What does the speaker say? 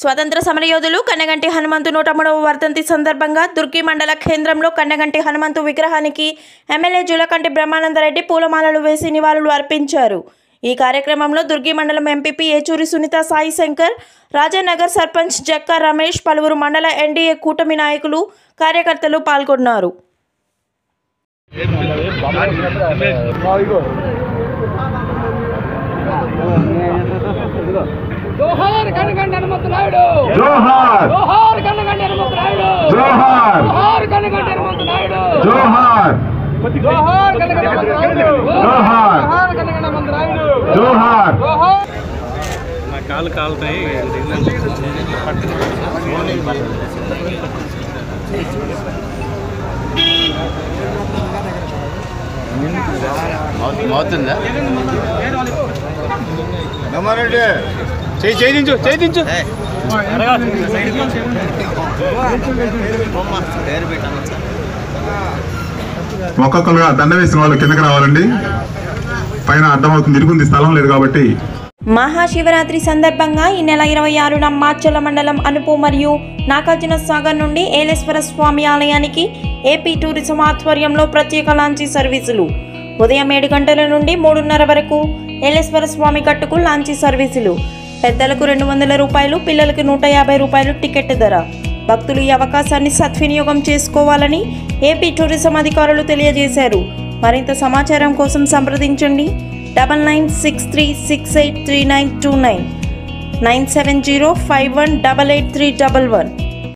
స్వతంత్ర సమరయోధులు కన్నగంటి హనుమంతు 103వ వర్ధంతి సందర్భంగా దుర్గి మండల కేంద్రంలో కన్నగంటి హనుమంతు విగ్రహానికి ఎమ్మెల్యే జూలకంటి బ్రహ్మానందరెడ్డి పూలమాలలు వేసి నివాళులు అర్పించారు. ఈ కార్యక్రమంలో దుర్గి మండలం ఎంపీపీ ఏచూరి సునీత సాయి శంకర్, రాజానగర్ సర్పంచ్ జక్కా రమేష్, పలువురు మండల ఎన్డీఏ కూటమి నాయకులు, కార్యకర్తలు పాల్గొన్నారు. जोहार कनगंटी हनुमंत नायुडु जोहार जोहार कनगंटी हनुमंत नायुडु जोहार जोहार कनगंटी हनुमंत नायुडु जोहार जोहार कनगंटी हनुमंत नायुडु जोहार जोहार कनगंटी हनुमंत नायुडु जोहार जोहार నా కాలు కాలుతాయి. అవుతుందా నమరెడ్డి చేయించు చేయించు. ఒక్కొక్కరుగా దండ వేసిన వాళ్ళు కిందకి రావాలండి. పైన అర్థమవుతుంది, ఇరుగుంది, స్థలం లేదు కాబట్టి. మహాశివరాత్రి సందర్భంగా ఈ నెల 26న మాచర్ల మండలం అనుపు మరియు నాగార్జున సాగర్ నుండి ఏలేశ్వర స్వామి ఆలయానికి ఏపీ టూరిజం ఆధ్వర్యంలో ప్రత్యేక లాంచీ సర్వీసులు. ఉదయం 7 గంటల నుండి 3:30 వరకు ఏలేశ్వర స్వామి గట్టుకు లాంచీ సర్వీసులు. పెద్దలకు 200 రూపాయలు, పిల్లలకు 150 రూపాయలు టికెట్ ధర. భక్తులు ఈ అవకాశాన్ని సద్వినియోగం చేసుకోవాలని ఏపీ టూరిజం అధికారులు తెలియజేశారు. మరింత సమాచారం కోసం సంప్రదించండి 9963683929 97051888311.